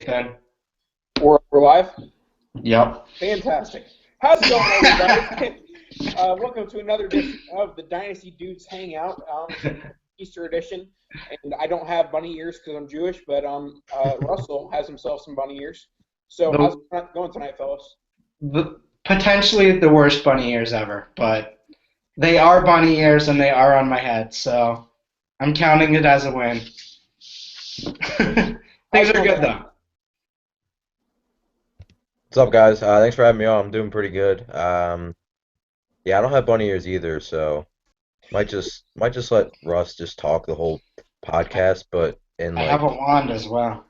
Then. We're live? Yep. Fantastic. How's it going, everybody? Welcome to another edition of the Dynasty Dudes Hangout. It's an Easter edition, and I don't have bunny ears because I'm Jewish, but Russell has himself some bunny ears. So how's The, it going tonight, fellas? the potentially the worst bunny ears ever, but they are bunny ears and they are on my head, so I'm counting it as a win. How's Things it are going good tonight? though. What's up, guys? Thanks for having me on. I'm doing pretty good. Yeah, I don't have bunny ears either, so might just let Russ just talk the whole podcast. But in I have a like, wand as well.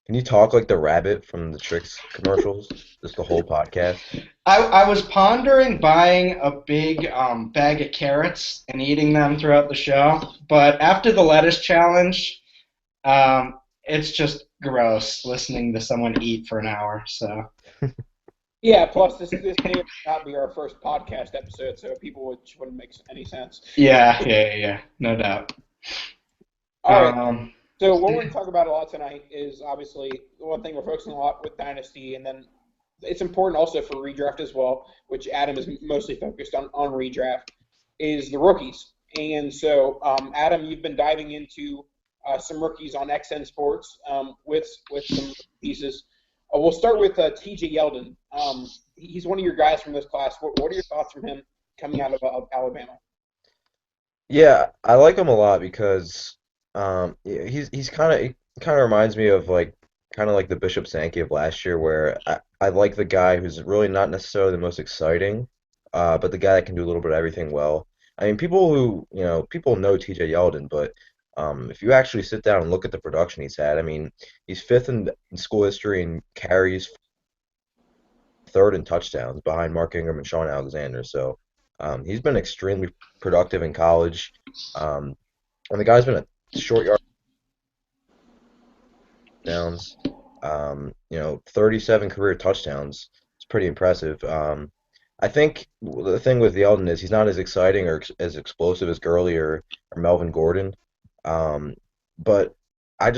can you talk like the rabbit from the Tricks commercials? Just the whole podcast. I was pondering buying a big bag of carrots and eating them throughout the show, but after the lettuce challenge, it's just gross listening to someone eat for an hour. So Yeah, plus this may or may not be our first podcast episode, so people wouldn't make any sense. yeah, no doubt. All right. Um, So what we're going to talk about a lot tonight is obviously the one thing we're focusing a lot with Dynasty, and then it's important also for redraft as well, which Adam is mostly focused on redraft, is the rookies. And so, Adam, you've been diving into some rookies on XN Sports with some pieces. We'll start with TJ Yeldon. He's one of your guys from this class. What are your thoughts from him coming out of Alabama? Yeah, I like him a lot because yeah, he's kind of reminds me of like kind of like the Bishop Sankey of last year, where I like the guy who's really not necessarily the most exciting, but the guy that can do a little bit of everything well. I mean, people know TJ Yeldon, but if you actually sit down and look at the production he's had, I mean, he's fifth in school history in carries, third in touchdowns behind Mark Ingram and Sean Alexander. So he's been extremely productive in college. Um, and the guy's been a short yard downs, 37 career touchdowns. It's pretty impressive. I think the thing with Yeldon is he's not as exciting or as explosive as Gurley or Melvin Gordon. Um, but I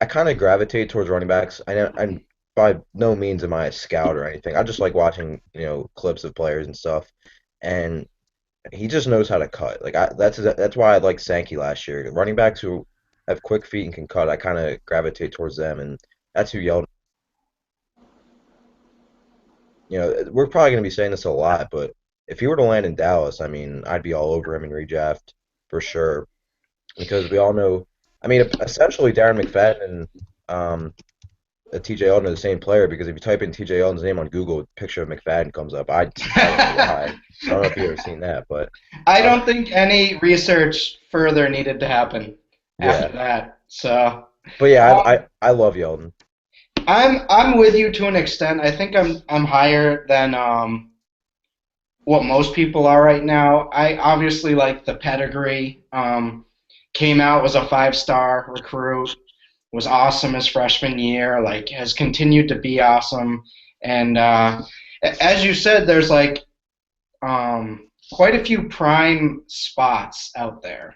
kind of gravitate towards running backs. I'm by no means am I a scout or anything. I just like watching, clips of players and stuff. And he just knows how to cut. That's why I like Sankey last year. Running backs who have quick feet and can cut, I kind of gravitate towards them, and that's who Yeldon. We're probably going to be saying this a lot, but if he were to land in Dallas, I mean, I'd be all over him in redraft for sure because we all know. I mean, essentially, Darren McFadden and TJ Yeldon are the same player because if you type in TJ Yeldon's name on Google, a picture of McFadden comes up. I don't know why. I don't know if you've ever seen that, but I uh, don't think any research further needed to happen after yeah. that. So But yeah, um, I love Yeldon. I'm with you to an extent. I think I'm higher than what most people are right now. I obviously like the pedigree. Came out was a 5-star recruit. Was awesome his freshman year. Like has continued to be awesome. And as you said, there's like quite a few prime spots out there,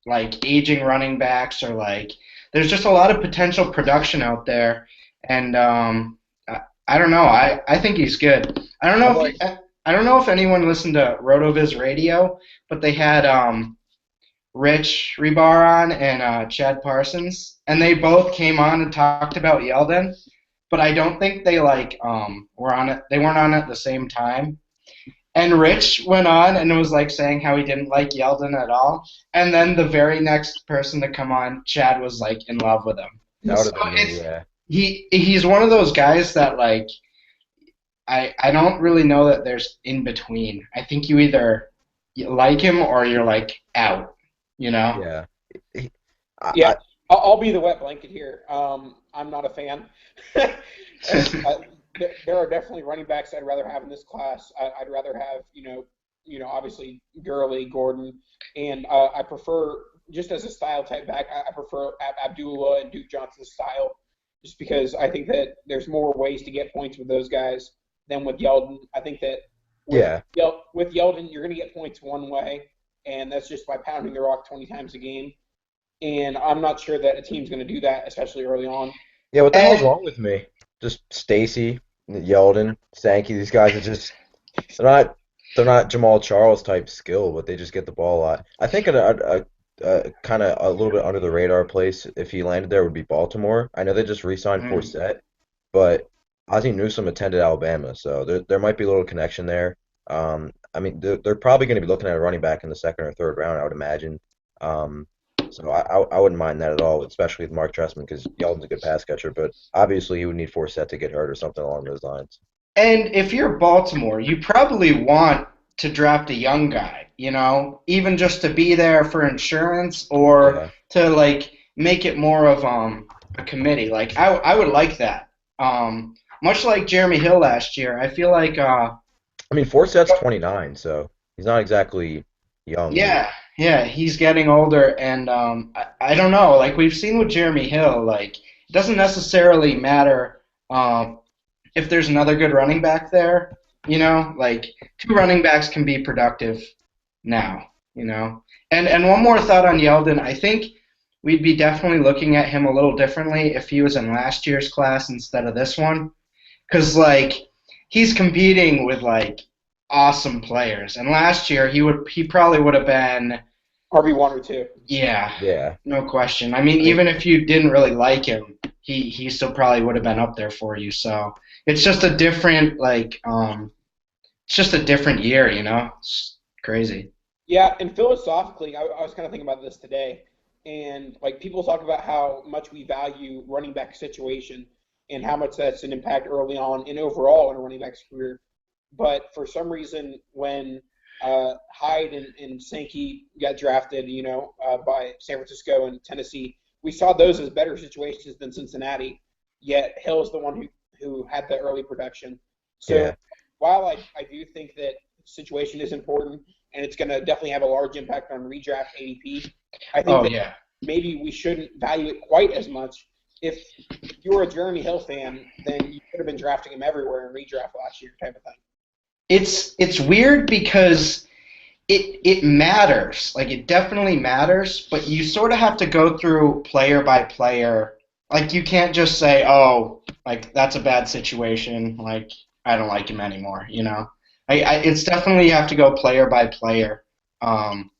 like aging running backs or like there's just a lot of potential production out there, and I don't know. I think he's good. I like I don't know if anyone listened to Rotoviz Radio, but they had Rich Rebar on and Chad Parsons, and they both came on and talked about Yeldon, but I don't think they like were on it. They weren't on at the same time. And Rich went on and was like saying how he didn't like Yeldon at all. And then the very next person to come on, Chad was like in love with him. that would So have been me, it's yeah. he's one of those guys that like I don't really know that there's in between. I think you either you like him or you're like out, you know? Yeah. He- Yeah, I I'll be the wet blanket here. I'm not a fan. uh, there are definitely running backs I'd rather have in this class. I'd rather have obviously Gurley, Gordon, and I prefer just as a style type back. I prefer Abdullah and Duke Johnson's style, just because I think that there's more ways to get points with those guys than with Yeldon. I think that with yeah. with Yeldon, you're going to get points one way, and that's just by pounding the rock 20 times a game. And I'm not sure that a team's going to do that, especially early on. Yeah, what the hell's And wrong with me? Just Stacy, Yeldon, Sankey. These guys are just they're not they're not Jamal Charles type skill, but they just get the ball a lot. I think a kind of a little bit under the radar place if he landed there would be Baltimore. I know they just re-signed mm, Forsett, but Ozzie Newsome attended Alabama, so there might be a little connection there. I mean, they're probably going to be looking at a running back in the second or third round, I would imagine. Um, so I wouldn't mind that at all, especially with Mark Trestman because Yeldon's a good pass catcher, but obviously he would need Forsett to get hurt or something along those lines. and if you're Baltimore, you probably want to draft a young guy, even just to be there for insurance or Yeah. to like make it more of a committee. Like I would like that. Much like Jeremy Hill last year, I feel like I mean, Forsett's 29, so he's not exactly young either. yeah, yeah, he's getting older, and I don't know. Like we've seen with Jeremy Hill, like it doesn't necessarily matter if there's another good running back there. Like two running backs can be productive now. And one more thought on Yeldon. I think we'd be definitely looking at him a little differently if he was in last year's class instead of this one. Because like he's competing with like awesome players, and last year he probably would have been RB1 or two. yeah, Yeah. no question. I mean, I mean, even if you didn't really like him, he still probably would have been up there for you. So it's just a different it's just a different year. It's crazy. Yeah, and philosophically, I was kind of thinking about this today, and like people talk about how much we value running back situation and how much that's an impact early on and overall in a running back's career. But for some reason, when Hyde and Sankey got drafted, by San Francisco and Tennessee, we saw those as better situations than Cincinnati. Yet Hill's the one who had the early production. So yeah. while I do think that situation is important and it's going to definitely have a large impact on redraft ADP, I think Oh that yeah. maybe we shouldn't value it quite as much. If you were a Jeremy Hill fan, then you could have been drafting him everywhere in redraft last year, type of thing. It's weird because it matters. Like it definitely matters, but you sort of have to go through player by player. Like you can't just say, "Oh, like that's a bad situation. Like I don't like him anymore." It's definitely you have to go player by player. Um,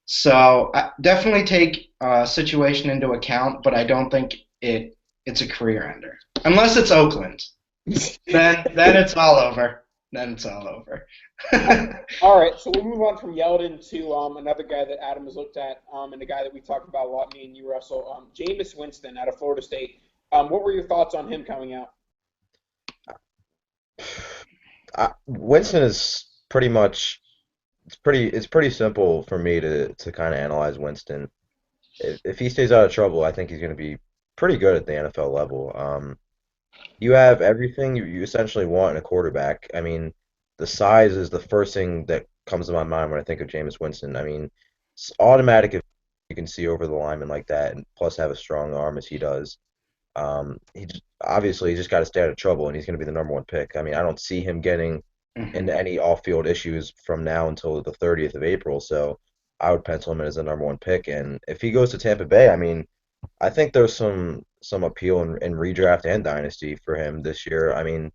so I definitely take situation into account, but I don't think it's a career ender unless it's Oakland. Then it's all over. Then it's all over. All right, so we'll move on from Yeldon to another guy that Adam has looked at, and a guy that we talked about a lot, me and you, Russell, Jameis Winston out of Florida State. What were your thoughts on him coming out? Winston is pretty much it's pretty simple for me to kind of analyze Winston. If he stays out of trouble, I think he's going to be pretty good at the NFL level. You have everything you essentially want in a quarterback. I mean, the size is the first thing that comes to my mind when I think of Jameis Winston. I mean, it's automatic if you can see over the lineman like that, and plus have a strong arm as he does. Obviously, he's just got to stay out of trouble, and he's going to be the number one pick. I mean, I don't see him getting into Mhm. any off-field issues from now until the 30th of April. So I would pencil him in as the number one pick. And if he goes to Tampa Bay, I mean, I think there's some appeal in redraft and dynasty for him this year. I mean,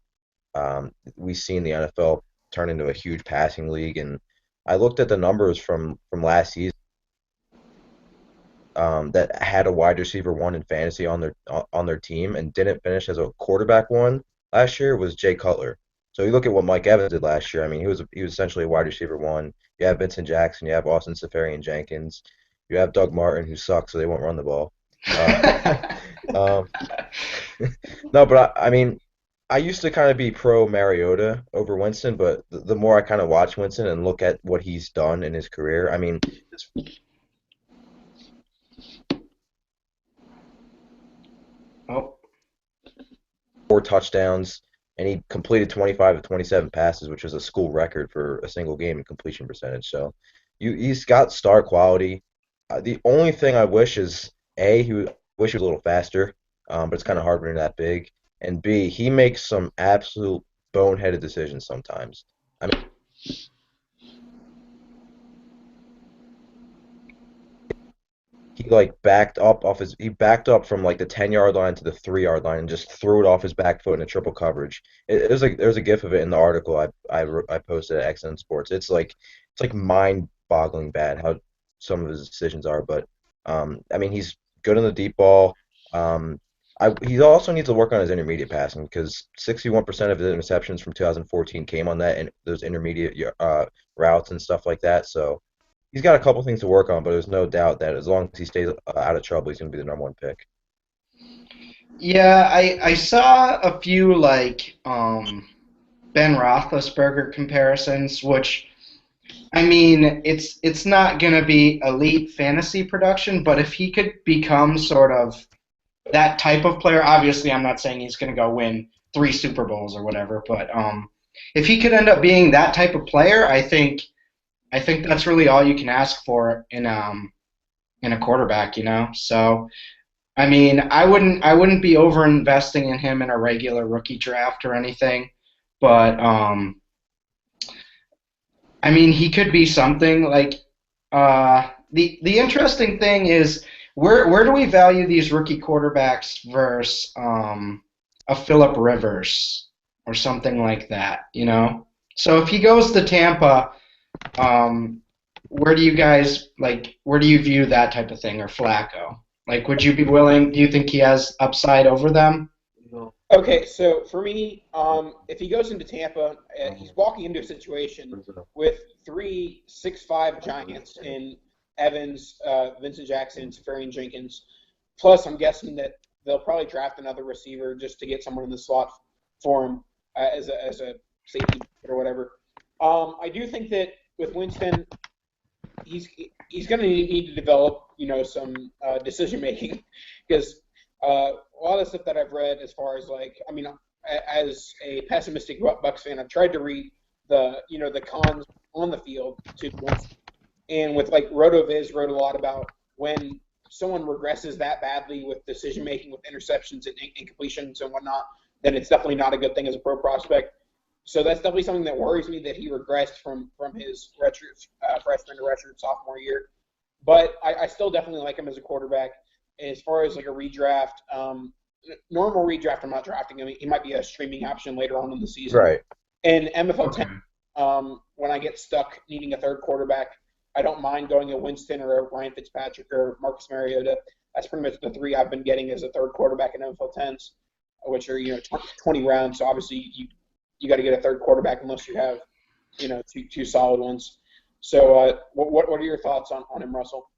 we've seen the NFL turn into a huge passing league, and I looked at the numbers from last season that had a wide receiver one in fantasy on their team and didn't finish as a quarterback one last year was Jay Cutler. So you look at what Mike Evans did last year. I mean, he was essentially a wide receiver one. You have Vincent Jackson, you have Austin Seferian Jenkins, you have Doug Martin who sucks, so they won't run the ball. Uh, um, no, but I mean, I used to kind of be pro Mariota over Winston, but the more I kind of watch Winston and look at what he's done in his career, I mean, his Oh, 4 touchdowns, and he completed 25 of 27 passes, which was a school record for a single game in completion percentage. So he's got star quality. The only thing I wish is wish he was a little faster, but it's kind of hard when you're that big. And B, he makes some absolute boneheaded decisions sometimes. I mean, he like backed up from like the 10-yard line to the 3-yard line and just threw it off his back foot in a triple coverage. It was like there's a gif of it in the article I posted at XN Sports. It's like mind-boggling bad how some of his decisions are, but I mean he's good on the deep ball. He also needs to work on his intermediate passing because 61% of his interceptions from 2014 came on that and those intermediate routes and stuff like that. So he's got a couple things to work on, but there's no doubt that as long as he stays out of trouble, he's going to be the number one pick. Yeah, I saw a few like Ben Roethlisberger comparisons, which I mean, it's not going to be elite fantasy production, but if he could become sort of that type of player, obviously I'm not saying he's going to go win 3 Super Bowls or whatever, but if he could end up being that type of player, I think that's really all you can ask for in a quarterback, you know. So I mean, I wouldn't be over investing in him in a regular rookie draft or anything, but I mean, he could be something like the interesting thing is where do we value these rookie quarterbacks versus a Philip Rivers or something like that, you know? So if he goes to Tampa, um, where do you guys like? Where do you view that type of thing or Flacco? Like, would you be willing? Do you think he has upside over them? Okay, so for me, if he goes into Tampa, he's walking into a situation with 3 6'5" giants in Evans, Vincent Jackson, Safarian Jenkins. Plus, I'm guessing that they'll probably draft another receiver just to get someone in the slot for him as a safety or whatever. I do think that with Winston, he's he's going to need to develop, some decision making because a lot of stuff that I've read as far as like, I mean, as a pessimistic Bucks fan, I've tried to read the cons on the field to Winston. And with like RotoViz wrote a lot about when someone regresses that badly with decision making, with interceptions and incompletions and whatnot, then it's definitely not a good thing as a pro prospect. So that's definitely something that worries me that he regressed from his freshman to redshirt sophomore year. But I still definitely like him as a quarterback. As far as like a redraft, normal redraft, I'm not drafting him. He might be a streaming option later on in the season. Right. And MFL Okay. 10, when I get stuck needing a third quarterback, I don't mind going a Winston or a Ryan Fitzpatrick or Marcus Mariota. That's pretty much the three I've been getting as a third quarterback in MFL 10s, which are 20 rounds. So obviously you got to get a third quarterback unless you have two solid ones. So what are your thoughts on him, Russell?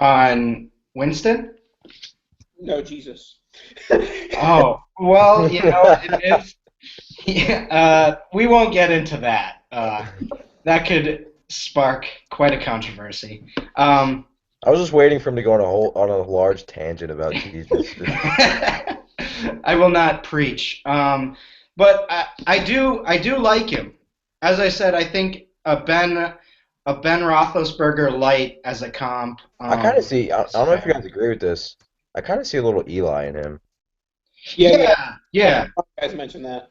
On Winston? No, Jesus. Oh, well, it is. Yeah, we won't get into that. That could spark quite a controversy. I was just waiting for him to go on a large tangent about Jesus. I will not preach. But I do like him. As I said, I think a Ben Roethlisberger light as a comp. I kind of see. I Is don't know if you fair. guys agree with this. I kind of see a little Eli in him. Yeah. Yeah, I think yeah. you guys mentioned that.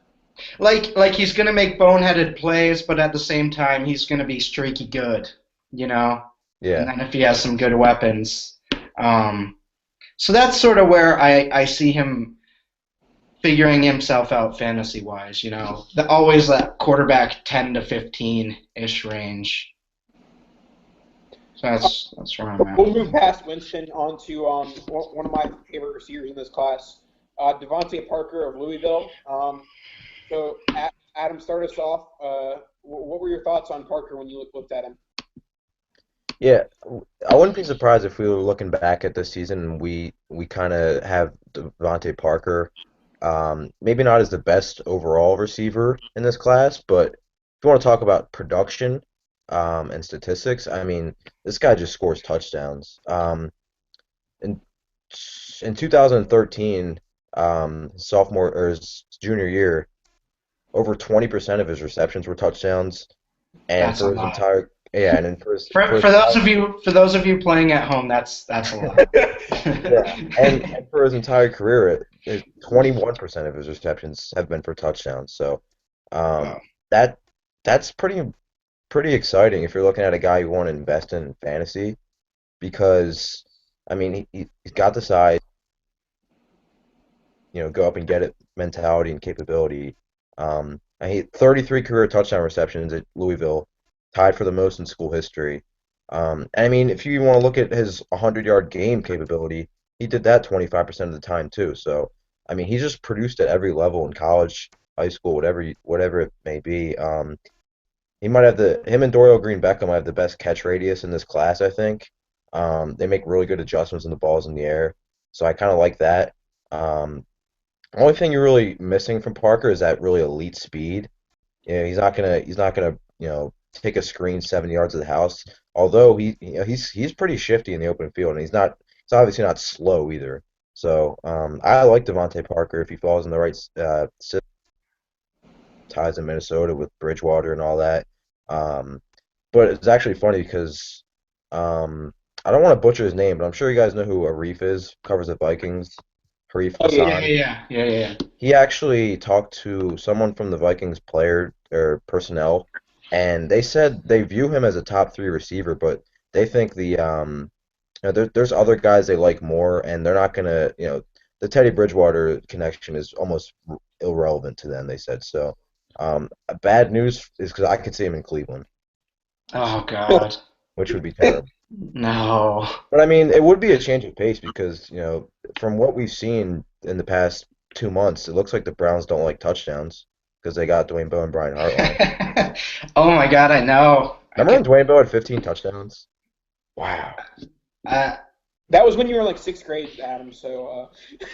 Like he's gonna make boneheaded plays, but at the same time he's gonna be streaky good, you know. And Yeah. then if he has some good weapons, um, so that's sort of where I see him figuring himself out fantasy wise. Always that quarterback 10 to 15 ish range. So that's where I'm at We'll with move him. past Winston on to one of my favorite receivers in this class, Devontae Parker of Louisville. So, Adam, start us off. What were your thoughts on Parker when you looked at him? Yeah. I wouldn't be surprised if we were looking back at this season and we kind of have Devontae Parker, maybe not as the best overall receiver in this class, but if you want to talk about production, and statistics, I mean, this guy just scores touchdowns. In in 2013, sophomore or his junior year, over 20% of his receptions were touchdowns, and That's a for his lot. entire yeah, and then for For, his for those entire of you for those of you playing at home, that's a lot. yeah, and for his entire career, 21% of his receptions have been for touchdowns. So, um, Wow. that that's pretty exciting if you're looking at a guy you want to invest in fantasy. because I mean he's got the size, go up and get it mentality and capability. And he 33 career touchdown receptions at Louisville, tied for the most in school history. And I mean, if you want to look at his 100-yard game capability, he did that 25% of the time too. So I mean, he's just produced at every level in college, high school, whatever it may be. He might have him and Dorial Green Beckham have the best catch radius in this class, I think. They make really good adjustments when the ball's in the air, so I kind of like that. Um, only thing you're really missing from Parker is that really elite speed. He's not gonna take a screen 7 yards of the house. Although he's pretty shifty in the open field, and he's obviously not slow either. So I like Devontae Parker if he falls in the right ties in Minnesota with Bridgewater and all that. Um, but it's actually funny because I don't want to butcher his name, but I'm sure you guys know who Arif is. Covers the Vikings. Harif Oh yeah. Yeah, Hassan. yeah, yeah, yeah, yeah. He actually talked to someone from the Vikings player or personnel, and they said they view him as a top three receiver, but they think there's other guys they like more, and they're not gonna, the Teddy Bridgewater connection is almost irrelevant to them. They said so. Bad news is because I could see him in Cleveland, Oh God, which would be terrible. no. But I mean, it would be a change of pace because, from what we've seen in the past 2 months, it looks like the Browns don't like touchdowns because they got Dwayne Bowe and Brian Hartline. Oh my God, I know. I Remember can. when Dwayne Bowe had 15 touchdowns? Wow. Uh, That was when you were like sixth grade, Adam. So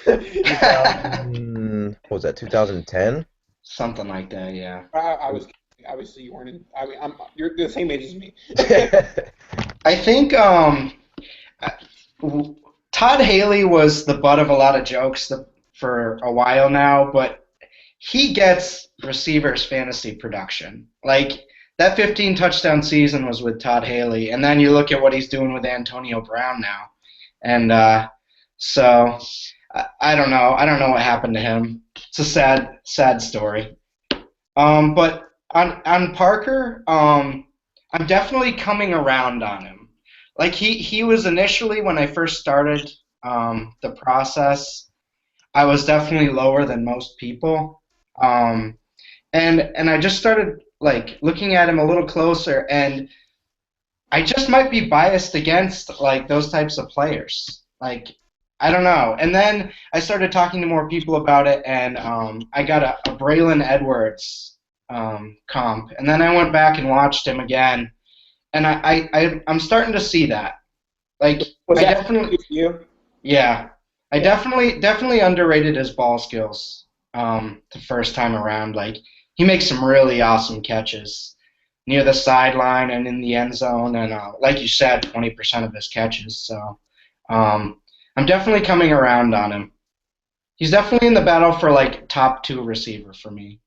2000, what was that, 2010? something like that. Yeah. I was obviously you weren't in. I mean, you're the same age as me. I think Todd Haley was the butt of a lot of jokes for a while now, but he gets receivers fantasy production. Like that 15 touchdown season was with Todd Haley, and then you look at what he's doing with Antonio Brown now, and so I don't know. I don't know what happened to him. It's a sad story. But on Parker, I'm definitely coming around on him. Like he was initially when I first started the process, I was definitely lower than most people. Um, and I just started like looking at him a little closer, and I just might be biased against like those types of players. Like I don't know. And then I started talking to more people about it, and I got a Braylon Edwards comp, and then I went back and watched him again, and I'm starting to see that. Like Was I that definitely, you? yeah, I Yeah. definitely underrated his ball skills the first time around. Like he makes some really awesome catches near the sideline and in the end zone, and like you said, 20% of his catches. So um, I'm definitely coming around on him. He's definitely in the battle for like top two receiver for me.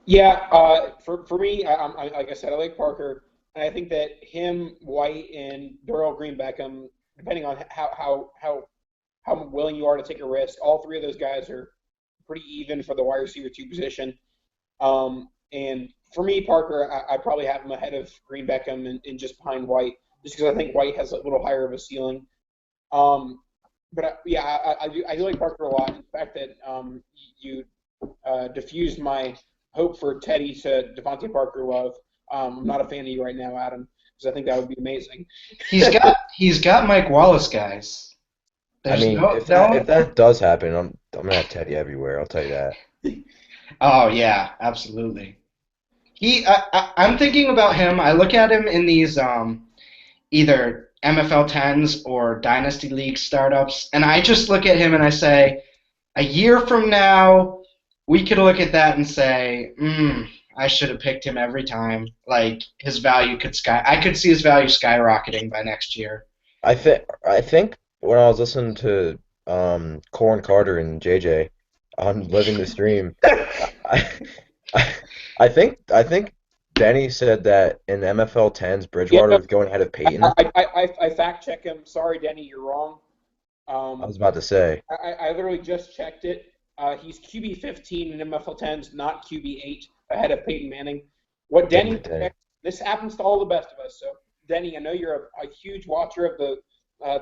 Yeah, for me, like I said, I like Parker, and I think that him, White, and Darrell Green Beckham, depending on how willing you are to take a risk, all three of those guys are pretty even for the wide receiver two position. And for me, Parker, I probably have him ahead of Green Beckham and just behind White, just because I think White has a little higher of a ceiling. Um, but yeah, I do like Parker a lot. In fact, that you diffused my hope for Teddy to Devontae Parker love. I'm not a fan of you right now, Adam, because I think that would be amazing. He's got Mike Wallace guys. I There's mean, no if that does happen, I'm gonna have Teddy everywhere. I'll tell you that. Oh yeah, absolutely. I'm thinking about him. I look at him in these either MFL 10s or Dynasty League startups, and I just look at him and I say, a year from now, we could look at that and say, I should have picked him every time. Like his value I could see his value skyrocketing by next year. I think when I was listening to Corn Carter and JJ on Living the Stream, I I, I think Denny said that in MFL 10s, Yeah, Bridgewater no, was going ahead of Peyton. I fact check him. Sorry, Denny, you're wrong. I Um, was about to say. I literally just checked it. He's QB 15 in MFL 10s, not QB 8, ahead of Peyton Manning. What Damn Denny it, Denny. checked, this happens to all the best of us. So Denny, I know you're a huge watcher of the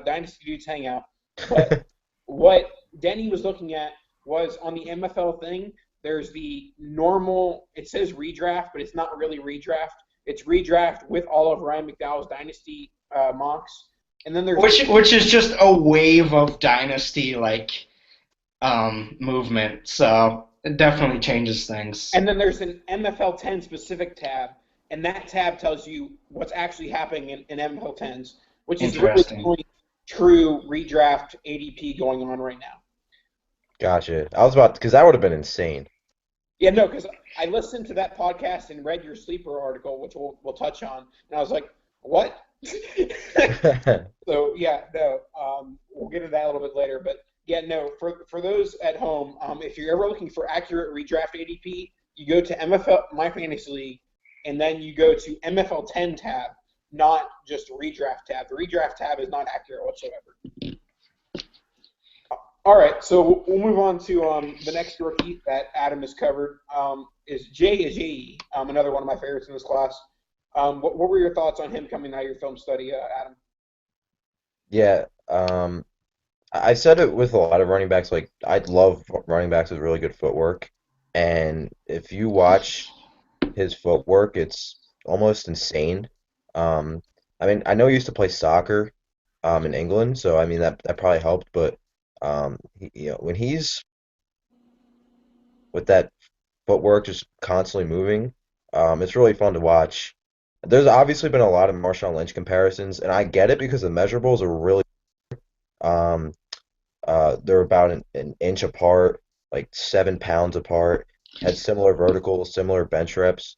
Dynasty Dudes Hangout, but what Denny was looking at was on the MFL thing. There's the normal. It says redraft, but it's not really redraft. It's redraft with all of Ryan McDowell's Dynasty mocks, and then there's which is just a wave of dynasty movement. So it definitely changes things. And then there's an MFL 10 specific tab, and that tab tells you what's actually happening in MFL 10s, which is really the Interesting. only true redraft ADP going on right now. Gotcha. I was about because that would have been insane. Yeah, no, because I listened to that podcast and read your sleeper article, which we'll touch on, and I was like, what? So yeah, no, we'll get into that a little bit later. But yeah, no, for those at home, if you're ever looking for accurate redraft ADP, you go to MFL My Fantasy League, and then you go to MFL 10 tab, not just redraft tab. The redraft tab is not accurate whatsoever. All right, so we'll move on to the next rookie that Adam has covered. Is Jay Ajayi, another one of my favorites in this class. What were your thoughts on him coming out of your film study, Adam? Yeah, I said it with a lot of running backs. Like, I love running backs with really good footwork, and if you watch his footwork, it's almost insane. Um, I mean, I know he used to play soccer, in England, so I mean that probably helped. But when he's with that footwork just constantly moving, it's really fun to watch. There's obviously been a lot of Marshawn Lynch comparisons, and I get it because the measurables are really um, they're about an inch apart, like 7 pounds apart, had similar verticals, similar bench reps.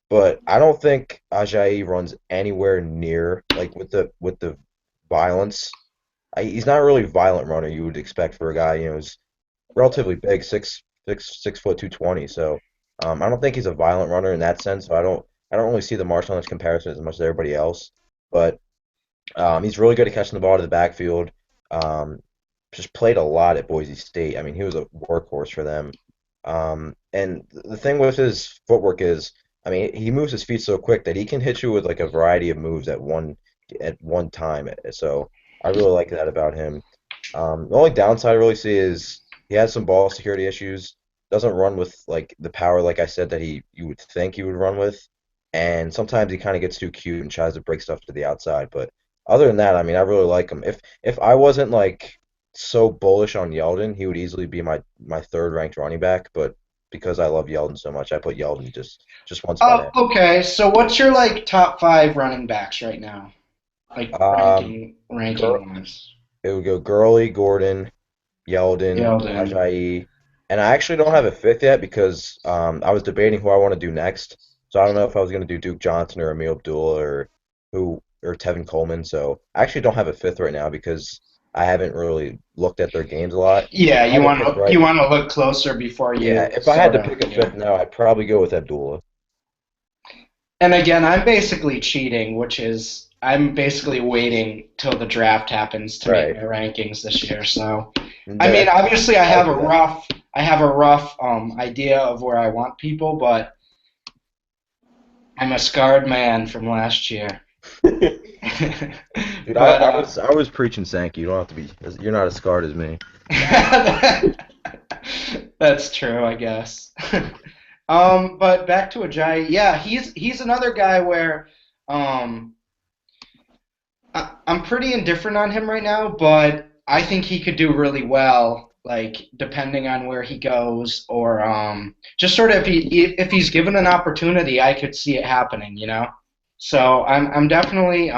But I don't think Ajayi runs anywhere near like with the violence. He's not really a violent runner you would expect for a guy, who's relatively big, 6'6", 220. So I don't think he's a violent runner in that sense. So I don't really see the Marshawn Lynch comparison as much as everybody else. But he's really good at catching the ball to the backfield. Um, just played a lot at Boise State. I mean, he was a workhorse for them. And the thing with his footwork is, I mean, he moves his feet so quick that he can hit you with like a variety of moves at one time. So I really like that about him. The only downside I really see is he has some ball security issues. Doesn't run with like the power, like I said, that you would think he would run with. And sometimes he kind of gets too cute and tries to break stuff to the outside. But other than that, I mean, I really like him. If I wasn't like so bullish on Yeldon, he would easily be my third ranked running back. But because I love Yeldon so much, I put Yeldon just one spot Oh, in. okay. So what's your top five running backs right now? Like Um, Gur ranking wise. it would go Gurley, Gordon, Yeldon, Yeldon. Ajayi, and I actually don't have a fifth yet because I was debating who I want to do next. So I don't know if I was going to do Duke Johnson or Emil Abdullah or Tevin Coleman. So I actually don't have a fifth right now because I haven't really looked at their games a lot. Yeah, If I had a fifth you right, want to look closer before yeah, you if I had start to pick a on. Yeah. fifth now, I'd probably go with Abdullah. And again, I'm basically cheating, which is I'm basically waiting till the draft happens to make Right. my rankings this year. So, And I mean, obviously, I do that. I have a rough idea of where I want people, but I'm a scarred man from last year. Dude, I, But I was I was preaching Sankey. You don't have to be. You're not as scarred as me. that's true, I guess. But back to Ajayi. Yeah, he's another guy where um, I'm pretty indifferent on him right now, but I think he could do really well, like depending on where he goes, or just sort of if he's given an opportunity, I could see it happening. So I'm definitely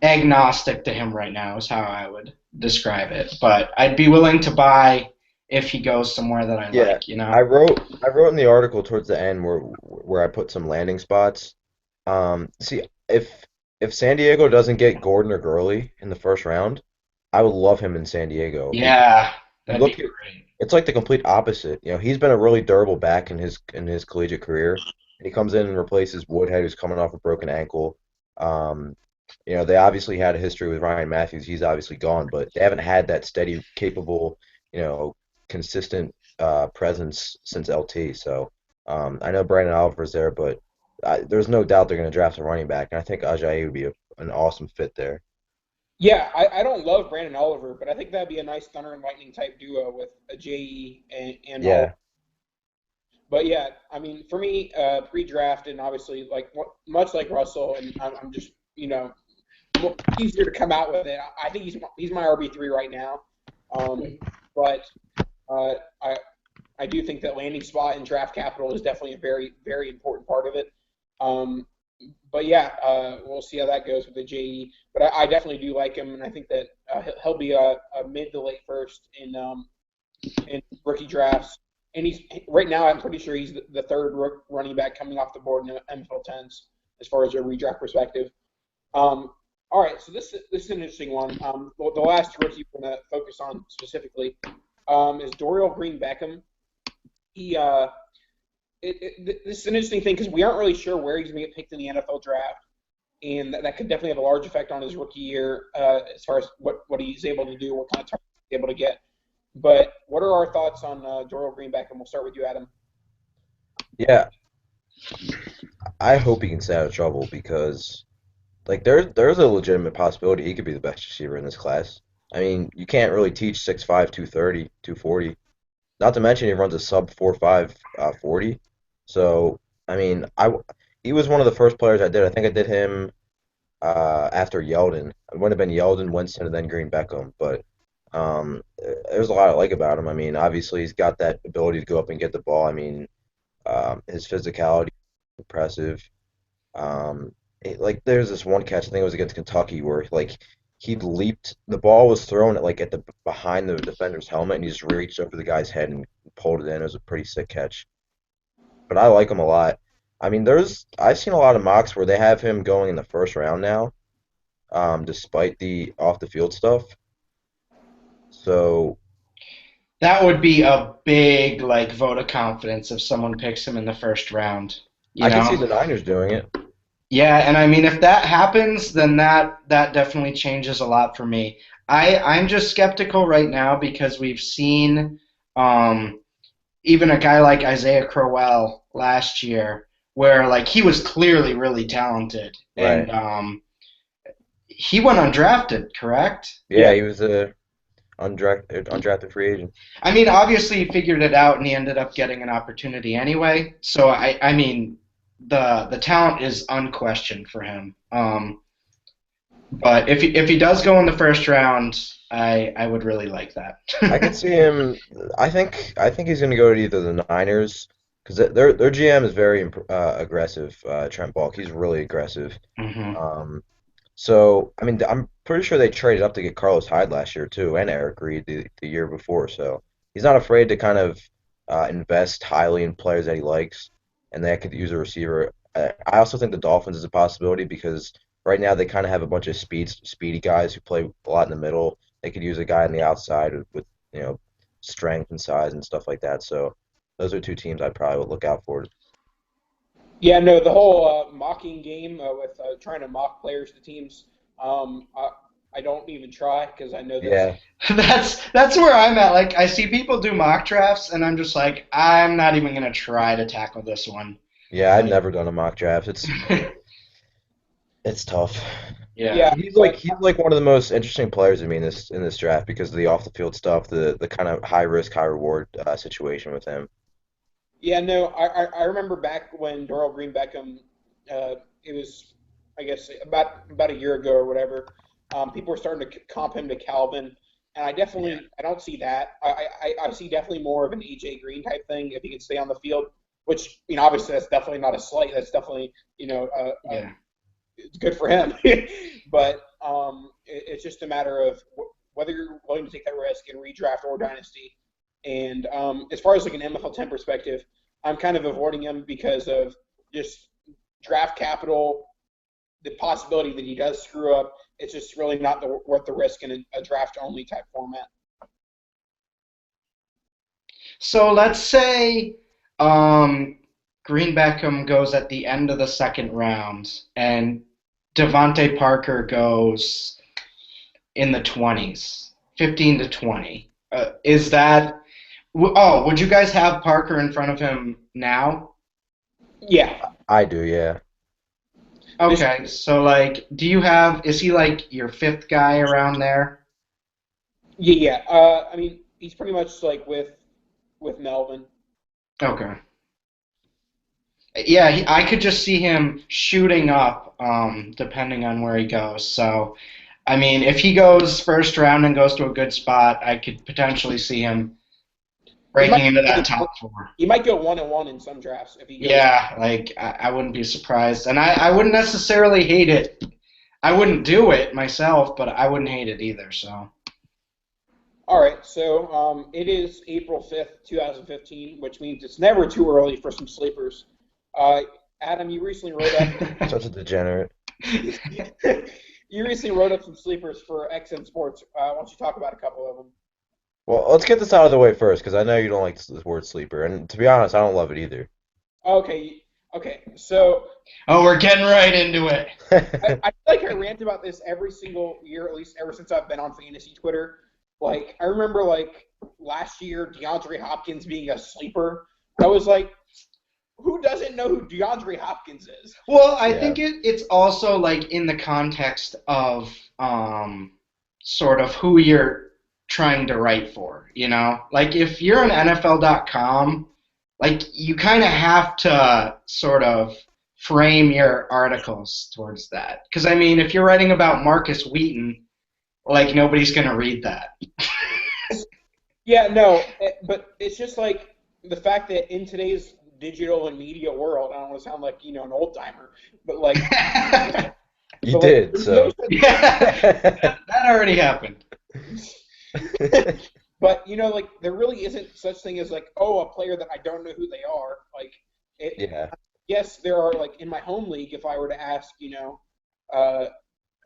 agnostic to him right now is how I would describe it. But I'd be willing to buy if he goes somewhere that I Yeah, like. I wrote in the article towards the end where I put some landing spots. See, if San Diego doesn't get Gordon or Gurley in the first round, I would love him in San Diego because Yeah, you that'd be look at great. it's like the complete opposite. He's been a really durable back in his collegiate career, and he comes in and replaces Woodhead, who's coming off a broken ankle. Um, they obviously had a history with Ryan Matthews. He's obviously gone, but they haven't had that steady, capable, you know, consistent presence since LT. So I know Brandon Oliver's there, but there's no doubt they're going to draft a running back, and I think Ajayi would be an awesome fit there. Yeah, I don't love Brandon Oliver, but I think that'd be a nice Thunder and Lightning type duo with a JE and Oliver. Yeah, But yeah, I mean, for me, pre-draft and obviously much like Russell, and I'm just easier to come out with it. I think he's my RB3 right now, but uh, I I do think that landing spot and draft capital is definitely a very very important part of it. Um, but yeah, we'll see how that goes with the JE. But I definitely do like him, and I think that he'll be a mid to late first in rookie drafts. And he's right now. I'm pretty sure he's the third running back coming off the board in the NFL tens as far as a redraft perspective. All right, so this is an interesting one. The last rookie we're going to focus on specifically is Dorial Green Beckham. He this is an interesting thing because we aren't really sure where he's going to get picked in the NFL draft, and that could definitely have a large effect on his rookie year as far as what he's able to do, what kind of targets he's able to get. But what are our thoughts on Dorial Green Beckham? We'll start with you, Adam. yeah. I hope he can stay out of trouble because like there's a legitimate possibility he could be the best receiver in this class. I mean, you can't really teach 6'5", 230, 240. Not to mention he runs a sub 4.5 40. So, I mean, he was one of the first players I did. I think I did him after Yeldon. It would have been Yeldon, Winston, and then Green Beckham. But there's a lot I like about him. I mean, obviously he's got that ability to go up and get the ball. I mean, his physicality is impressive. Like there's this one catch, I think it was against Kentucky, where like he leaped, the ball was thrown at the behind the defender's helmet, and he just reached over the guy's head and pulled it in. It was a pretty sick catch. But I like him a lot. I mean, I've seen a lot of mocks where they have him going in the first round now, despite the off the field stuff. So That would be a big like vote of confidence if someone picks him in the first round. You I could see know? the Niners doing it. Yeah, and I mean if that happens, then that definitely changes a lot for me. I'm just skeptical right now because we've seen um, even a guy like Isaiah Crowell last year, where like he was clearly really talented, and Right. he went undrafted, correct? Yeah, he was a undrafted free agent. I mean, obviously he figured it out, and he ended up getting an opportunity anyway. So I mean, the talent is unquestioned for him. But if he does go in the first round, I would really like that. I could see him. I think he's going to go to either the Niners because their GM is very aggressive. Trent Balk, he's really aggressive. hmm Um, so I mean, I'm pretty sure they traded up to get Carlos Hyde last year too, and Eric Reed the year before. So he's not afraid to kind of invest highly in players that he likes, and they could use a receiver. I also think the Dolphins is a possibility because right now they kind of have a bunch of speedy guys who play a lot in the middle. They could use a guy on the outside with you know strength and size and stuff like that. So those are two teams I'd probably would look out for. Yeah, no, the whole mocking game with trying to mock players to teams. Um, I, I don't even try because I know that's Yeah, That's where I'm at. Like I see people do mock drafts, and I'm just like, I'm not even gonna try to tackle this one. yeah, I've Like, never done a mock draft. It's tough. yeah. yeah, He's like but he's like one of the most interesting players to me in this draft because of the off the field stuff, the kind of high risk, high reward situation with him. yeah, no, I remember back when Doral Green Beckham, it was I guess about a year ago or whatever. People were starting to comp him to Calvin, and Yeah. I don't see that. I see definitely more of an AJ Green type thing if he can stay on the field. Which obviously that's definitely not a slight. That's definitely Yeah. it's good for him. But it's just a matter of whether you're willing to take that risk in redraft or dynasty. And as far as like an MFL 10 perspective, I'm kind of avoiding him because of just draft capital, the possibility that he does screw up. It's just really not worth the risk in a draft only type format. So let's say um, Green Beckham goes at the end of the second round, and Devontae Parker goes in the 20s, 15 to 20. Is that? Oh, would you guys have Parker in front of him now? Yeah. I do, yeah. This. Okay, so like, is he like your fifth guy around there? Yeah. Yeah. I mean, he's pretty much like with Melvin. Okay. Yeah, I could just see him shooting up, depending on where he goes. So, I mean, if he goes first round and goes to a good spot, I could potentially see him He might breaking into that top four. he might go 1-1 in some drafts if he goes. Yeah, like I wouldn't be surprised, and I wouldn't necessarily hate it. I wouldn't do it myself, but I wouldn't hate it either. So, All right, so it is April 5th, 2015, which means it's never too early for some sleepers. Uh, Adam, you recently wrote up Such a degenerate. you recently wrote up some sleepers for XM Sports. Why don't you talk about a couple of them? Well, let's get this out of the way first, because I know you don't like this word sleeper, and to be honest, I don't love it either. Okay, okay. So oh, we're getting right into it. I feel like I rant about this every single year, at least ever since I've been on fantasy Twitter. Like I remember, like last year, DeAndre Hopkins being a sleeper. I was like, who doesn't know who DeAndre Hopkins is? Well, I Yeah. think it's also like in the context of sort of who you're trying to write for, you know? Like if you're an NFL.com, like you kind of have to sort of frame your articles towards that. Because I mean, if you're writing about Marcus Wheaton, like nobody's going to read that. Yeah, no, but it's just like the fact that in today's digital and media world, I don't want to sound like an old timer, but like, You but like, did, there's no so. such Yeah, that already happened. but like there really isn't such thing as like, oh, a player that I don't know who they are. Like it, Yeah. yes, there are like in my home league. If I were to ask, uh,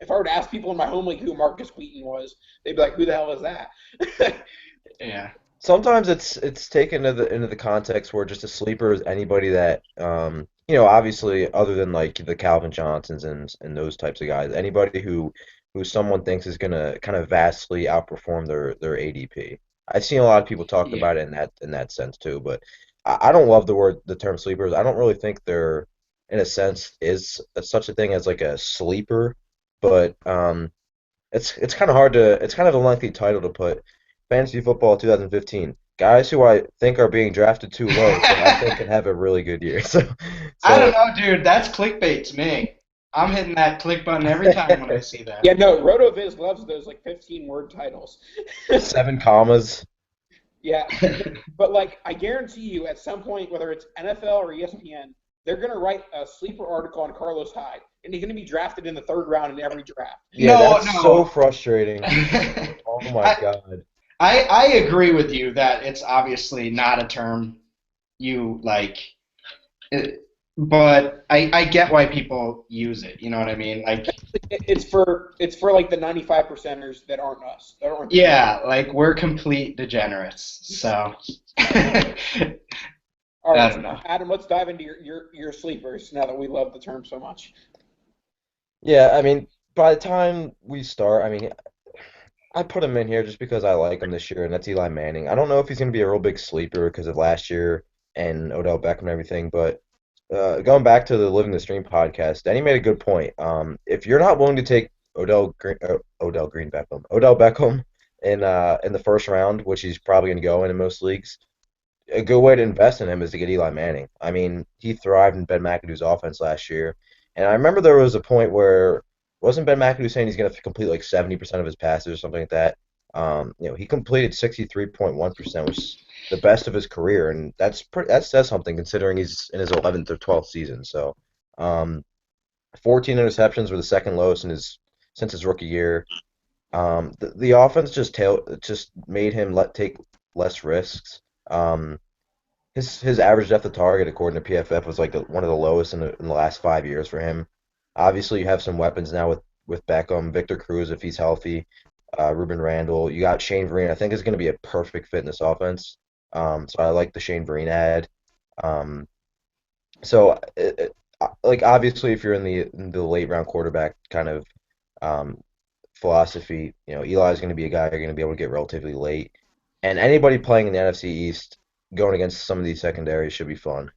if I were to ask people in my home league who Marcus Wheaton was, they'd be like, who the hell is that? Yeah. Sometimes it's taken into the context where just a sleeper is anybody that obviously other than like the Calvin Johnsons and those types of guys, anybody who someone thinks is gonna kind of vastly outperform their ADP. I've seen a lot of people talk Yeah. about it in that sense too, but I don't love the term sleepers. I don't really think there in a sense is such a thing as like a sleeper, but it's kind of hard to it's kind of a lengthy title to put. Fantasy football 2015. Guys who I think are being drafted too low, but I think can have a really good year. So, I don't so know, dude. That's clickbait to me. I'm hitting that click button every time when I see that. Yeah, no, RotoViz loves those like 15-word titles. 7 commas. Yeah, but like I guarantee you, at some point, whether it's NFL or ESPN, they're gonna write a sleeper article on Carlos Hyde, and he's gonna be drafted in the third round in every draft. Yeah, No, that's so no. frustrating. I, Oh my God. I agree with you that it's obviously not a term you like, it, but I get why people use it. You know what I mean? Like, It's for like the 95 percenters that aren't us, that aren't the elite. yeah, like we're complete degenerates. So I All right, so don't know. Adam, let's dive into your sleepers now that we love the term so much. Yeah, I mean, by the time we start, I mean, I put him in here just because I like him this year, and that's Eli Manning. I don't know if he's going to be a real big sleeper because of last year and Odell Beckham and everything, but going back to the Living the Stream podcast, Danny made a good point. If you're not willing to take Odell Beckham in the first round, which he's probably going to go in most leagues, a good way to invest in him is to get Eli Manning. I mean, he thrived in Ben McAdoo's offense last year, and I remember there was a point where wasn't Ben McAdoo saying he's going to complete like 70% of his passes or something like that. He completed 63.1%, which is the best of his career, and that says something considering he's in his 11th or 12th season. So, 14 interceptions were the second lowest since his rookie year. The offense just made him take less risks. Um, his average depth of target, according to PFF, was like one of the lowest in the last 5 years for him. Obviously, you have some weapons now with Beckham, Victor Cruz if he's healthy, Ruben Randall. You got Shane Vereen. I think is going to be a perfect fit in this offense. So I like the Shane Vereen ad. Um, like obviously, if you're in the late round quarterback kind of um, philosophy, Eli's going to be a guy you're going to be able to get relatively late, and anybody playing in the NFC East going against some of these secondaries should be fun.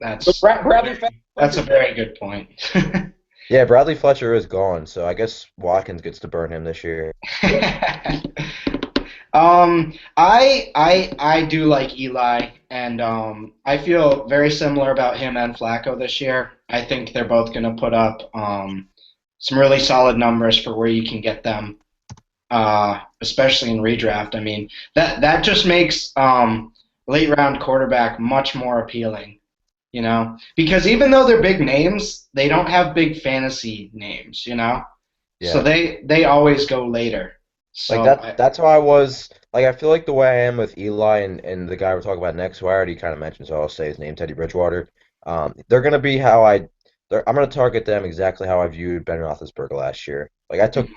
But That's Bradley that's a Fletcher. very good point. Yeah, Bradley Fletcher is gone, so I guess Watkins gets to burn him this year. I do like Eli, and I feel very similar about him and Flacco this year. I think they're both going to put up some really solid numbers for where you can get them, especially in redraft. I mean, that just makes late round quarterback much more appealing, because even though they're big names, they don't have big fantasy names. So Yeah. they always go later. Like So that that's how I was like I feel like the way I am with Eli and the guy we're talking about next, who I already kind of mentioned, so I'll say his name, Teddy Bridgewater. They're gonna be I'm gonna target them exactly how I viewed Ben Roethlisberger last year. Like I took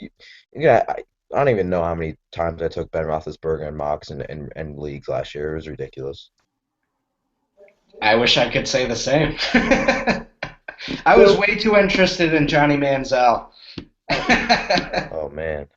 you, yeah, I don't even know how many times I took Ben Roethlisberger in mocks and leagues last year. It was ridiculous. I wish I could say the same. I was So, way too interested in Johnny Manziel. Oh man.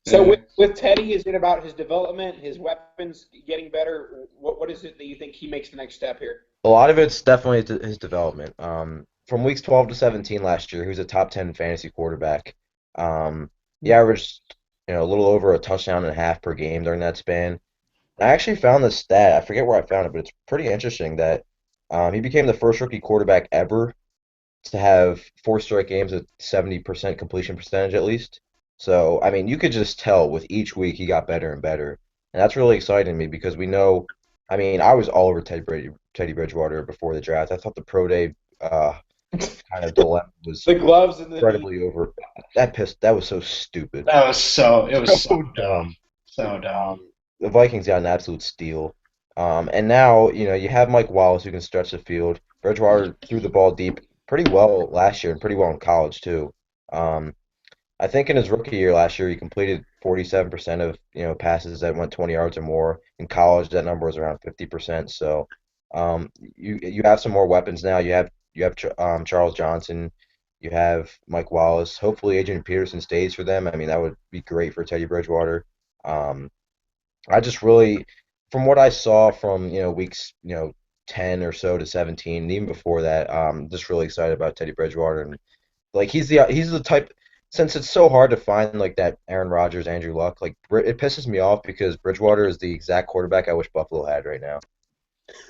so with Teddy, is it about his development, his weapons getting better? What is it that you think he makes the next step here? A lot of it's definitely his development. From weeks 12 to 17 last year, he was a top 10 fantasy quarterback. He averaged, a little over a touchdown and a half per game during that span. I actually found this stat. I forget where I found it, but it's pretty interesting that he became the first rookie quarterback ever to have four straight games at 70% completion percentage at least. So, I mean, you could just tell with each week he got better and better. And that's really exciting to me because we know, I mean, I was all over Teddy Bridgewater before the draft. I thought the pro day kind of dilemma was The gloves and the knee. incredibly over. That was so stupid. It was so So dumb. dumb. So dumb. The Vikings got an absolute steal. And now, you have Mike Wallace who can stretch the field. Bridgewater threw the ball deep pretty well last year and pretty well in college too. Um, I think in his rookie year last year, he completed 47% of, passes that went 20 yards or more. In college, that number was around 50%. So, you have some more weapons now. You have Charles Johnson. You have Mike Wallace. Hopefully, Adrian Peterson stays for them. I mean, that would be great for Teddy Bridgewater. Um, I just really, from what I saw from weeks 10 or so to 17, and even before that, just really excited about Teddy Bridgewater and like he's the type. Since it's so hard to find like that Aaron Rodgers, Andrew Luck, like it pisses me off because Bridgewater is the exact quarterback I wish Buffalo had right now.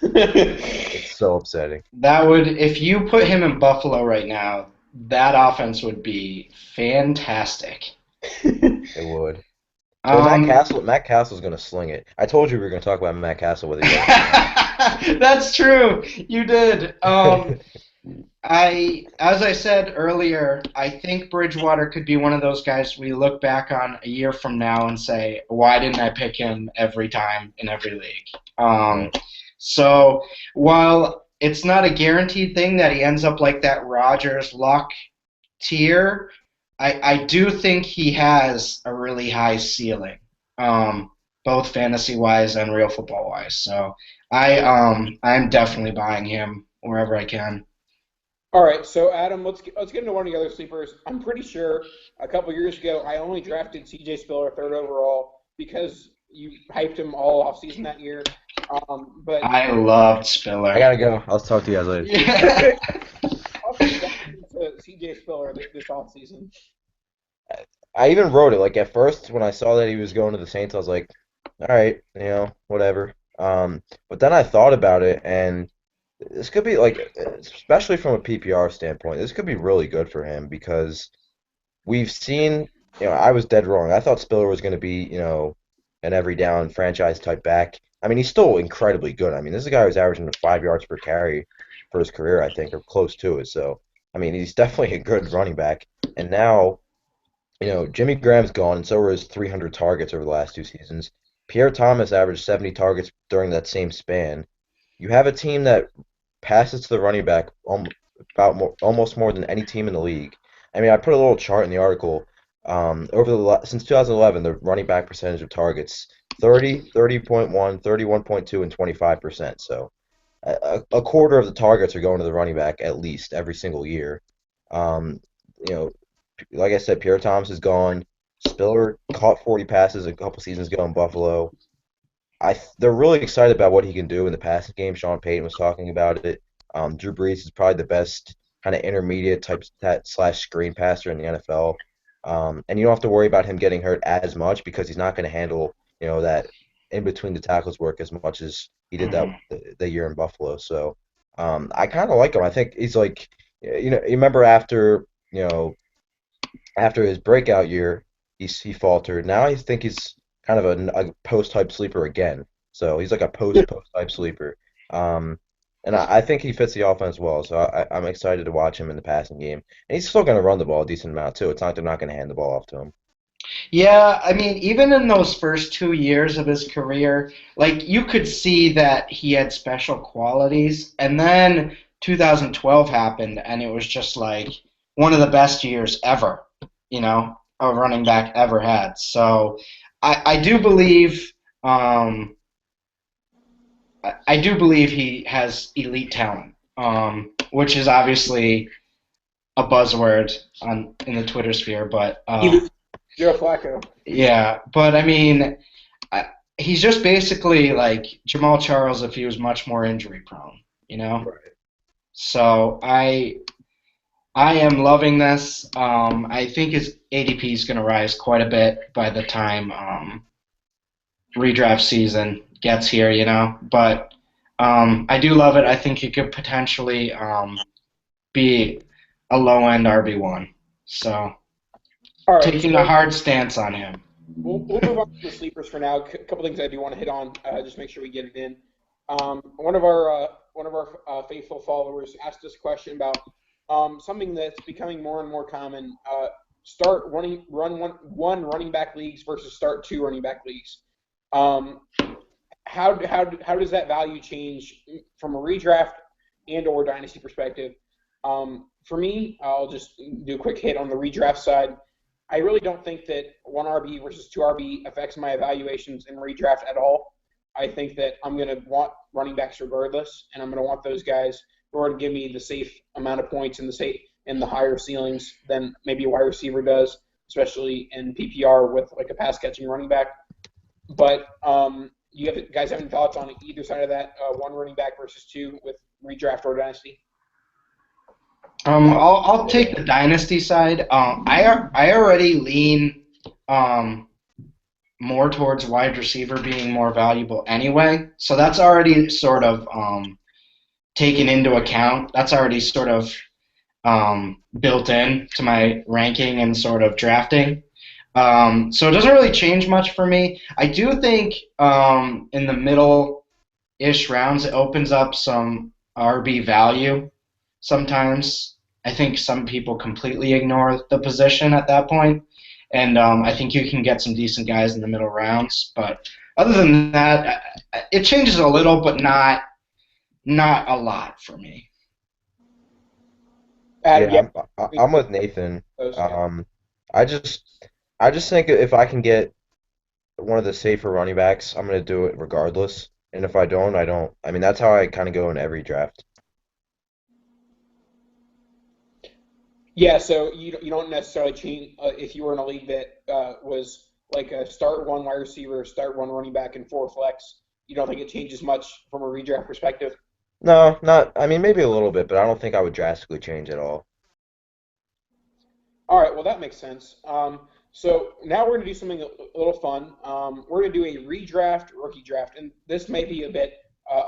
It's so upsetting. That would, if you put him in Buffalo right now, that offense would be fantastic. It would. Well, Um, Matt Castle's gonna sling it. I told you we were gonna talk about Matt Castle whether you like it or not. that's true. You did. As I said earlier, I think Bridgewater could be one of those guys we look back on a year from now and say, why didn't I pick him every time in every league? Um, Right. so while it's not a guaranteed thing that he ends up like that Rodgers Luck tier, I do think he has a really high ceiling, both fantasy wise and real football wise. So I'm definitely buying him wherever I can. All right, so Adam, let's get into one of the other sleepers. I'm pretty sure a couple years ago I only drafted C.J. Spiller third overall because you hyped him all off season that year. But I loved I Spiller. gotta go. I'll talk to you guys later. Yeah. what happened to C.J. Spiller this off season? I even wrote it. Like at first, when I saw that he was going to the Saints, I was like, all right, whatever. But then I thought about it, and this could be like, especially from a PPR standpoint, this could be really good for him because we've seen, I was dead wrong. I thought Spiller was going to be, an every down franchise type back. I mean, he's still incredibly good. I mean, this is a guy who's averaging 5 yards per carry for his career, I think, or close to it. So, I mean, he's definitely a good running back. And now, Jimmy Graham's gone, and so were his 300 targets over the last two seasons. Pierre Thomas averaged 70 targets during that same span. You have a team that passes to the running back almost more than any team in the league. I mean, I put a little chart in the article. Since 2011, the running back percentage of targets 30, 30.1, 31.2, and 25%. So a quarter of the targets are going to the running back at least every single year. Um, you know, like I said, Pierre Thomas is gone. Spiller caught 40 passes a couple seasons ago in Buffalo. they're really excited about what he can do in the passing game. Sean Payton was talking about it. Drew Brees is probably the best kind of intermediate type slash screen passer in the NFL. And you don't have to worry about him getting hurt as much because he's not going to handle, that in between the tackles work as much as he did that Mhm. the year in Buffalo. So I kind of like him. I think he's like, you remember after his breakout year, he faltered. Now I think he's kind of a post type sleeper again. So he's like a post type sleeper. Um, and I think he fits the offense well. So I'm excited to watch him in the passing game. And he's still going to run the ball a decent amount too. It's not they're not going to hand the ball off to him. Yeah, I mean, even in those first 2 years of his career, like you could see that he had special qualities. And then 2012 happened, and it was just like one of the best years ever, a running back ever had. So I do believe, um, I do believe he has elite talent, which is obviously a buzzword in the Twitter sphere, but Even Joe Flacco. yeah, but I mean. He's just basically like Jamal Charles if he was much more injury prone, you know? Right. So I am loving this. I think his ADP is going to rise quite a bit by the time redraft season gets here, But I do love it. I think he could potentially be a low end RB1. So All right, taking a so hard stance on him. we'll move on to the sleepers for now. A couple things I do want to hit on, just make sure we get it in. One of our faithful followers asked us a question about something that's becoming more and more common. Start one running back leagues versus start two running back leagues. Um, how does that value change from a redraft and or dynasty perspective? For me, I'll just do a quick hit on the redraft side. I really don't think that one RB versus two RB affects my evaluations in redraft at all. I think that I'm going to want running backs regardless, and I'm going to want those guys who are going to give me the safe amount of points and the higher ceilings than maybe a wide receiver does, especially in PPR with like a pass catching running back. But you guys have any thoughts on either side of that? One running back versus two with redraft or dynasty? I'll take Yeah. the dynasty side. I already lean um, more towards wide receiver being more valuable anyway, so that's already sort of taken into account. That's already sort of built in to my ranking and sort of drafting. So it doesn't really change much for me. I do think in the middle-ish rounds it opens up some RB value sometimes. I think some people completely ignore the position at that point, and I think you can get some decent guys in the middle rounds. But other than that, it changes a little, but not a lot for me. Adam, yeah, Yeah, I'm with Nathan. yeah. Um, I just I just think if I can get one of the safer running backs, I'm gonna do it regardless. And if I don't, I don't. I mean, that's how I kind of go in every draft. Yeah, so you don't necessarily change if you were in a league that was like a start one wide receiver, start one running back, and four flex. You don't think it changes much from a redraft perspective? No, not. I mean, maybe a little bit, but I don't think I would drastically change at all. All right, well that makes sense. So now we're going to do something a little fun. We're going to do a redraft rookie draft, and this may be a bit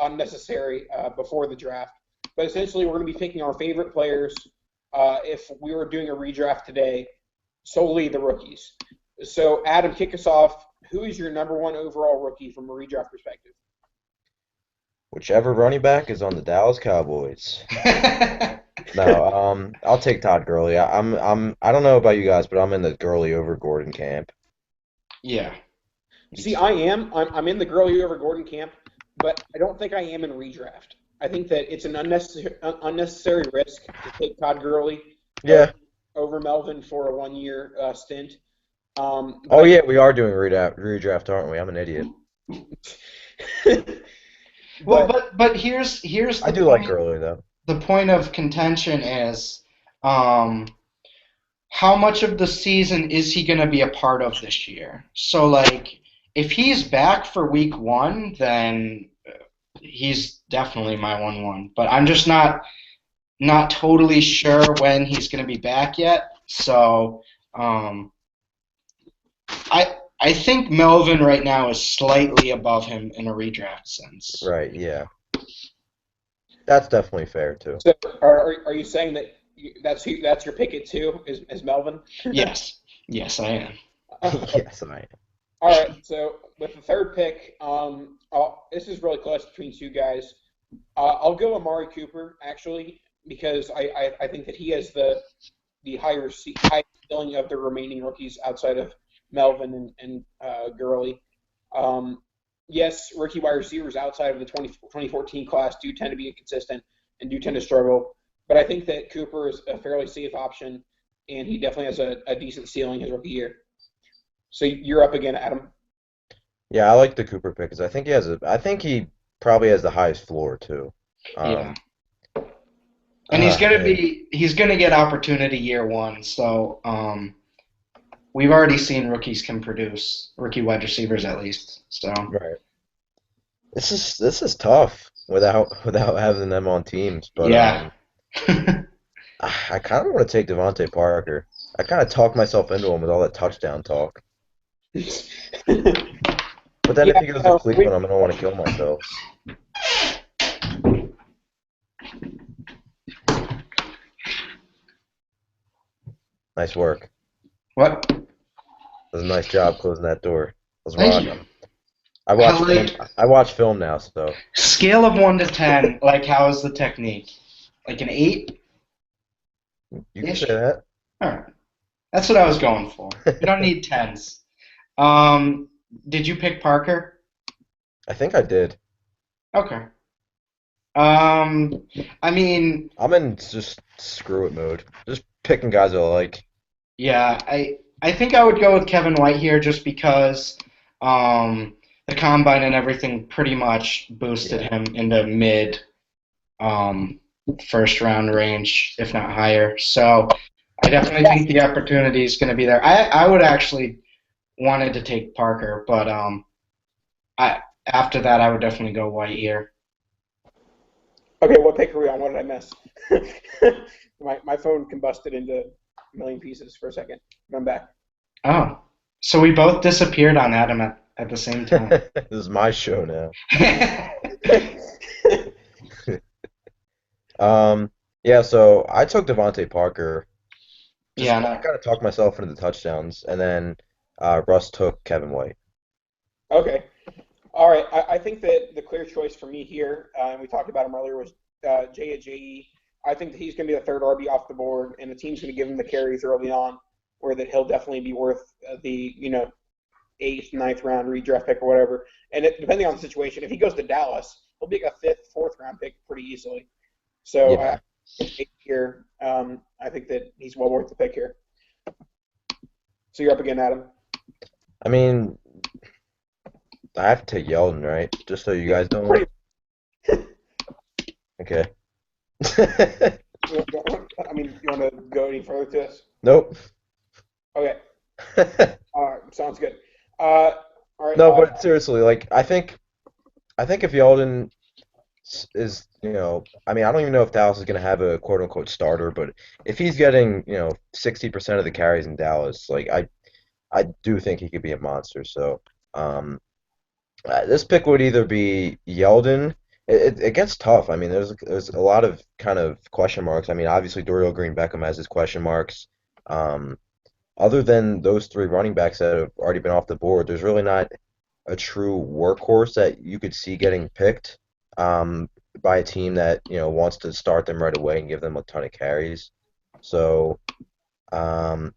unnecessary before the draft, but essentially we're going to be picking our favorite players if we were doing a redraft today, solely the rookies. So Adam, kick us off. Who is your number one overall rookie from a redraft perspective? Whichever running back is on the Dallas Cowboys. No, I'll take Todd Gurley. I don't know about you guys, but I'm in the Gurley over Gordon camp. Yeah. See, I'm in the Gurley over Gordon camp, but I don't think I am in redraft. I think that it's an unnecessary risk to take Todd Gurley over, Yeah. over Melvin for a 1 year stint. But Oh yeah, we are doing redraft, aren't we? I'm an idiot. Well, but but here's I the do like point. Gurley though. The point of contention is, um, how much of the season is he going to be a part of this year? So, like, if he's back for week one, then he's definitely my 1-1. But I'm just not totally sure when he's going to be back yet. So um, I think Melvin right now is slightly above him in a redraft sense. Right, yeah. That's definitely fair too. So are you saying that that's your pick at two is Melvin? Yes, yes, I am. Yes, I am. All right. So with the third pick, this is really close between two guys. I'll go Amari Cooper actually because I think that he has the higher ceiling of the remaining rookies outside of Melvin and Gurley. Um, yes, rookie wide receivers outside of the 2014 class do tend to be inconsistent and do tend to struggle, but I think that Cooper is a fairly safe option, and he definitely has a decent ceiling his rookie year. So you're up again, Adam. Yeah, I like the Cooper pick because I think he probably has the highest floor too. Yeah. Um, And man, he's gonna get opportunity year one. So we've already seen rookies can produce, rookie wide receivers at least. So right. This is tough without having them on teams, but yeah. I kind of want to take Devontae Parker. I kind of talked myself into him with all that touchdown talk. But then if Yeah, he goes to no, we Cleveland, I'm gonna want to kill myself. Nice work. What? That was a nice job closing that door. I was Thank you. rocking. I watch How film. like I watch film now, so scale of 1 to 10? Like how is the technique? Like an 8 you can say ish. that. All right. That's what I was going for. We don't need tens. Um, did you pick Parker? I think I did. Okay. Um, I mean, I'm in just screw it mode. Just picking guys I like. yeah, I think I would go with Kevin White here just because the combine and everything pretty much boosted Yeah. him into mid um, first round range, if not higher. So I definitely think the opportunity is going to be there. I would actually wanted to take Parker, but I after that I would definitely go White here. okay. What pick are we on? What did I miss? My phone combusted into a million pieces for a second. I'm back. Oh, so we both disappeared on Adam at the same time. This is my show now. Um, yeah, so I took Devontae Parker. Yeah, I no. kind of talked myself into the touchdowns, and then Russ took Kevin White. Okay. All right. I think that the clear choice for me here, and we talked about him earlier, was Jay Ajayi. I think that he's going to be the third RB off the board, and the team's going to give him the carries early on, where that he'll definitely be worth the eighth, ninth round redraft pick or whatever. And depending on the situation, if he goes to Dallas, he'll be like a fifth, fourth round pick pretty easily. So I Yeah, here, I think that he's well worth the pick here. So you're up again, Adam. I mean, I have to take Yeldon, right? Just so you Yeah, guys know. pretty. Okay. I mean, you want to go any further to this? Nope. Okay. All right. Sounds good. Uh, all right. No, but seriously, like I think if Yeldon is, I mean, I don't even know if Dallas is going to have a quote unquote starter, but if he's getting, 60% of the carries in Dallas, like I do think he could be a monster. So, um, this pick would either be Yeldon. It gets tough. I mean, there's a lot of kind of question marks. I mean, obviously Dorial Green Beckham has his question marks. Um, Other than those three running backs that have already been off the board, there's really not a true workhorse that you could see getting picked um, by a team that wants to start them right away and give them a ton of carries. So I'm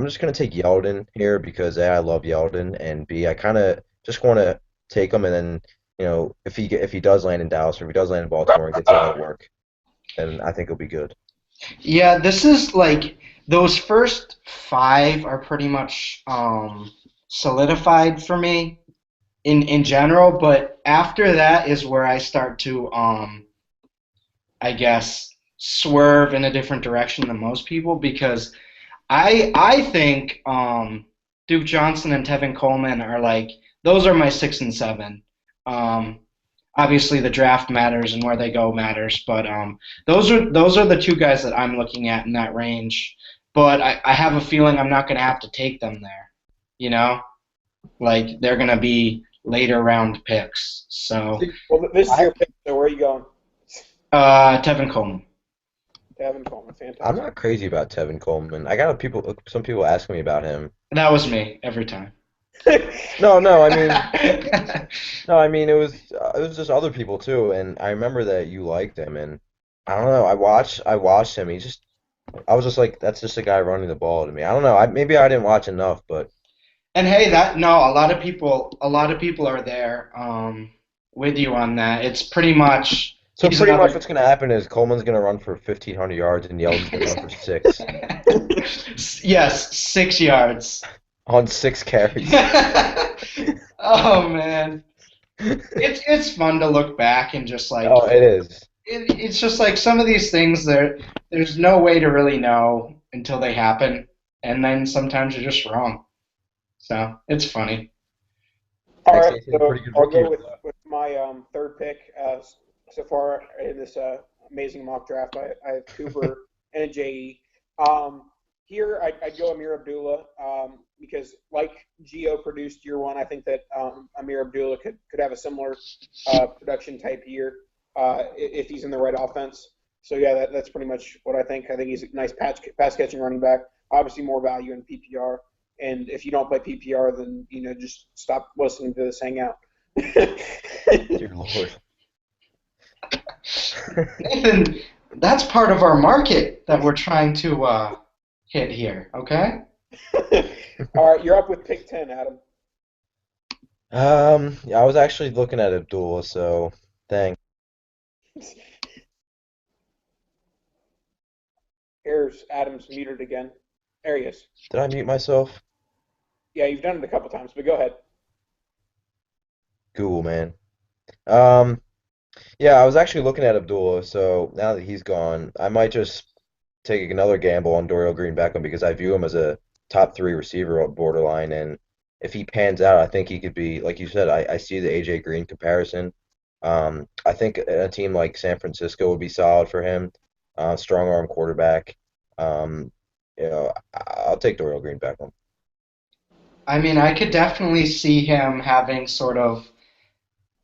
just gonna take Yeldon here because A, I love Yeldon, and B, I kind of just want to take him, and then if he does land in Dallas or if he does land in Baltimore and gets a lot of work, then I think he'll be good. Yeah, this is like those first five are pretty much solidified for me in general, but after that is where I start to I guess swerve in a different direction than most people because I think Duke Johnson and Tevin Coleman are like those are my 6 and 7. Um, Obviously, the draft matters and where they go matters, but those are the two guys that I'm looking at in that range. But I have a feeling I'm not going to have to take them there. You know, like they're going to be later round picks. So Well, this is I your pick, so where are you going? Tevin Coleman. Devin Coleman, I'm fantastic. not crazy about Tevin Coleman. I got some people asking me about him. That was me every time. No, no, I mean no, I mean it was just other people too, and I remember that you liked him, and I don't know. I watched him. I was just like, that's just a guy running the ball to me. I don't know. Maybe I didn't watch enough, but And hey, that no, a lot of people are there with you on that. It's pretty much so he's pretty much another. what's gonna happen is Coleman's gonna run for 1,500 yards, and Yeldon's gonna run for six Yes, 6 yards. on six carries. Oh man, it's fun to look back and just like Oh, it is. it's just like some of these things there's no way to really know until they happen, and then sometimes you're just wrong. So it's funny. All Next right, Nathan, a so pretty good I'll rookie. go with my third pick so far in this amazing mock draft. I have Cooper and a JE. Here, I'd go Amir Abdullah because, like Gio produced year one, I think that Amir Abdullah could have a similar production type year if he's in the right offense. So, yeah, that's pretty much what I think. I think he's a nice pass catching running back. Obviously, more value in PPR. And if you don't play PPR, then just stop listening to this Hangout. Dear Lord. Nathan, that's part of our market that we're trying to hit here. Okay. All right, you're up with pick 10, Adam. Yeah, I was actually looking at Abdullah, so thanks. Here's Adam's muted again. There he is. Did I mute myself? Yeah, you've done it a couple times, but go ahead. Cool, man. Um, yeah, I was actually looking at Abdullah, so now that he's gone, I might just take another gamble on Dorial Green Beckham because I view him as a top three receiver at borderline, and if he pans out, I think he could be, like you said, I see the AJ Green comparison. I think a team like San Francisco would be solid for him. Strong arm quarterback. Um, I'll take Dorial Green Beckham. I mean, I could definitely see him having sort of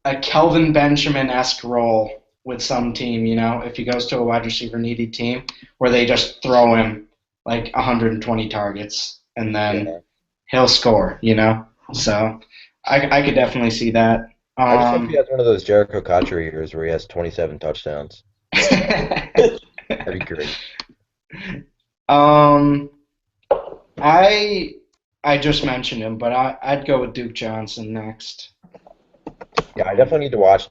a Kelvin Benjamin-esque role with some team, if he goes to a wide receiver needy team where they just throw him like 120 targets and then Yeah. he'll score. So I could definitely see that. I just hope he Um, has one of those Jericho Cotchery years where he has 27 touchdowns. That'd be great. um, I I just mentioned him, but I'd go with Duke Johnson next. Yeah, I definitely need to watch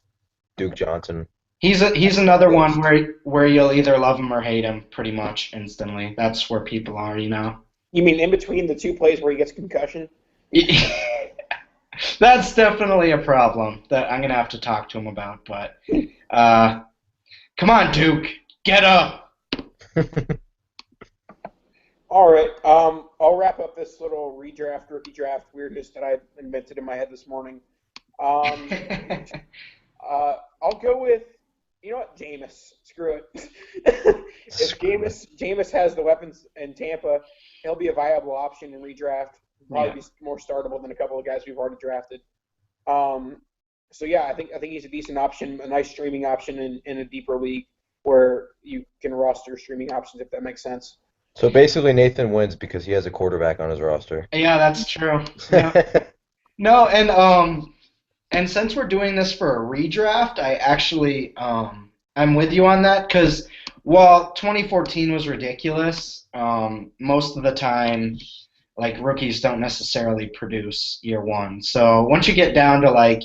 Duke Johnson. He's another one Ghost. where you'll either love him or hate him pretty much instantly. That's where people are. You mean in between the two plays where he gets concussion? That's definitely a problem that I'm gonna have to talk to him about. But uh, come on, Duke, get up. All right. I'll wrap up this little redraft, rookie draft weirdness that I invented in my head this morning. Um, I'll go with, you know what, Jameis. Screw it. If Screw it. Jameis has the weapons in Tampa, he'll be a viable option in redraft. Yeah. Probably be more startable than a couple of guys we've already drafted. Um, so yeah, I think he's a decent option, a nice streaming option in a deeper league where you can roster streaming options if that makes sense. So basically, Nathan wins because he has a quarterback on his roster. Yeah, that's true. Yeah. No, and since we're doing this for a redraft, I actually I'm with you on that because while 2014 was ridiculous, most of the time like rookies don't necessarily produce year one. So once you get down to like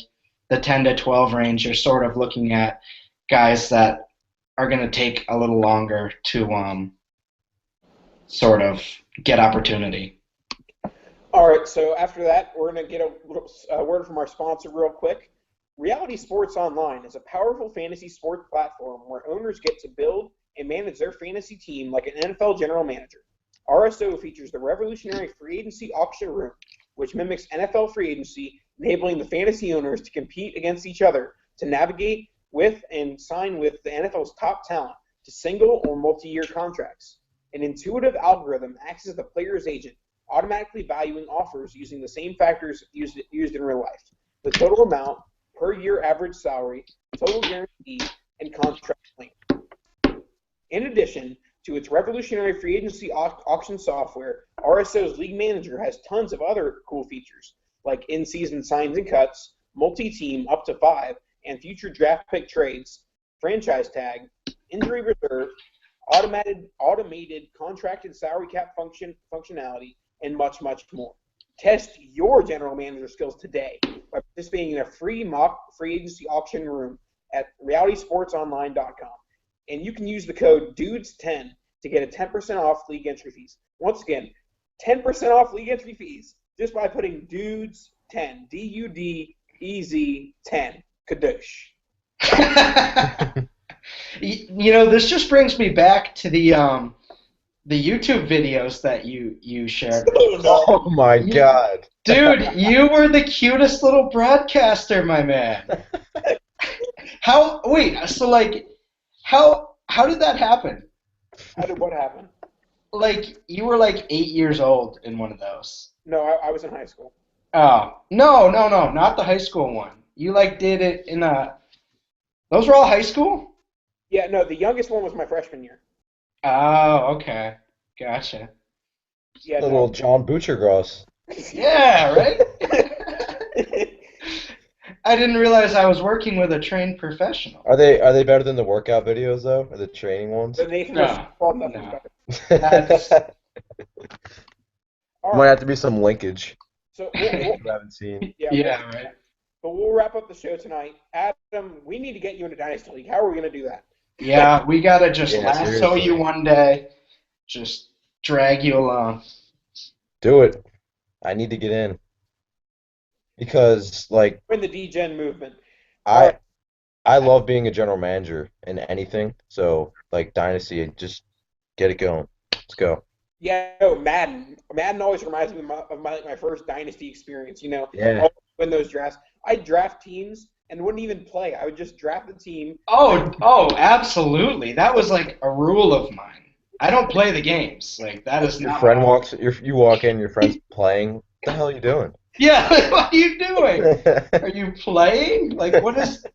the 10 to 12 range, you're sort of looking at guys that are going to take a little longer to sort of get opportunity. All right, so after that, we're going to get a little word from our sponsor real quick. Reality Sports Online is a powerful fantasy sports platform where owners get to build and manage their fantasy team like an NFL general manager. RSO features the revolutionary free agency auction room, which mimics NFL free agency, enabling the fantasy owners to compete against each other to navigate with and sign with the NFL's top talent to single or multi-year contracts. An intuitive algorithm acts as the player's agent, automatically valuing offers using the same factors used in real life: the total amount, per year average salary, total guarantee, and contract length. In addition to its revolutionary free agency auction software, RSO's League Manager has tons of other cool features, like in-season signs and cuts, multi-team up to 5, and future draft pick trades, franchise tag, injury reserve, automated contracted salary cap functionality, and much, much more. Test your general manager skills today by participating in a free mock free agency auction room at realitysportsonline.com. And you can use the code DUDES10 to get a 10% off league entry fees. Once again, 10% off league entry fees just by putting DUDES10, DUDEZ 10, Kadosh. This just brings me back to the YouTube videos that you shared. Oh my God. Dude, you were the cutest little broadcaster, my man. How did that happen? How did what happen? Like, you were like 8 years old in one of those. No, I was in high school. Oh, no, not the high school one. You like did it in those were all high school? Yeah, no, the youngest one was my freshman year. Oh, okay. Gotcha. Yeah, The little John Butchergross. Yeah, right? I didn't realize I was working with a trained professional. Are they better than the workout videos though? Or the training ones? The Nathan No, was nothing no. better. That's- All Might right, have to be some linkage so you haven't seen. Yeah, right. But we'll wrap up the show tonight. Adam, we need to get you into Dynasty League. How are we going to do that? Yeah, we gotta just Yeah, lasso seriously. you one day, just drag you along. Do it. I need to get in because like We're in the D-Gen movement. I I love being a general manager in anything. So like Dynasty, just get it going. Let's go. Yeah, no, Madden. Madden always reminds me of my first Dynasty experience. Yeah. Always win those drafts. I'd draft teams and wouldn't even play. I would just draft the team. Oh, absolutely. That was like a rule of mine. I don't play the games. Like that is Your not. friend you walk in, your friend's playing. What the hell are you doing? Yeah, like, what are you doing? Are you playing? Like what is?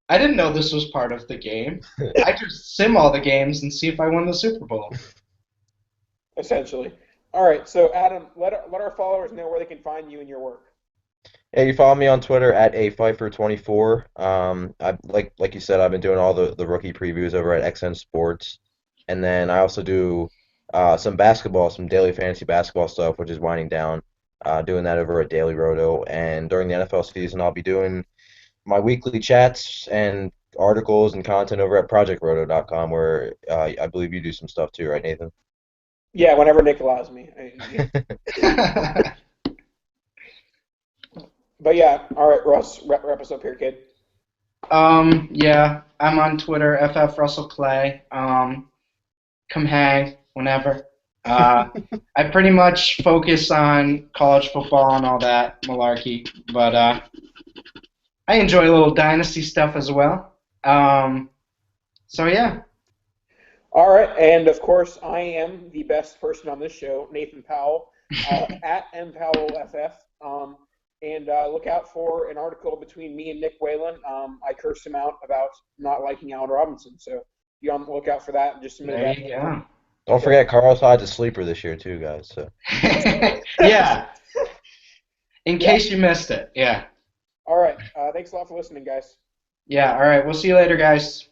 I didn't know this was part of the game. I just sim all the games and see if I won the Super Bowl. Essentially. All right, so Adam, let our followers know where they can find you and your work. Hey, you follow me on Twitter at apfeifer24. I like you said, I've been doing all the rookie previews over at XN Sports, and then I also do some daily fantasy basketball stuff, which is winding down. Doing that over at Daily Roto, and during the NFL season, I'll be doing my weekly chats and articles and content over at projectroto.com, where I believe you do some stuff too, right, Nathan? Yeah, whenever Nick allows me. But yeah, all right, Russ, wrap us up here, kid. Yeah, I'm on Twitter, FF Russell Clay. Come hang whenever. I pretty much focus on college football and all that malarkey, but I enjoy a little dynasty stuff as well. So yeah. All right, and of course, I am the best person on this show, Nathan Powell, at MPowellFF. And look out for an article between me and Nick Whalen. I cursed him out about not liking Allen Robinson, so be on the lookout for that. Just submit There that. you go. Don't forget, Carlos Hyde's a sleeper this year too, guys. So Yeah. In case you missed it. Yeah. All right, thanks a lot for listening, guys. Yeah. All right. We'll see you later, guys.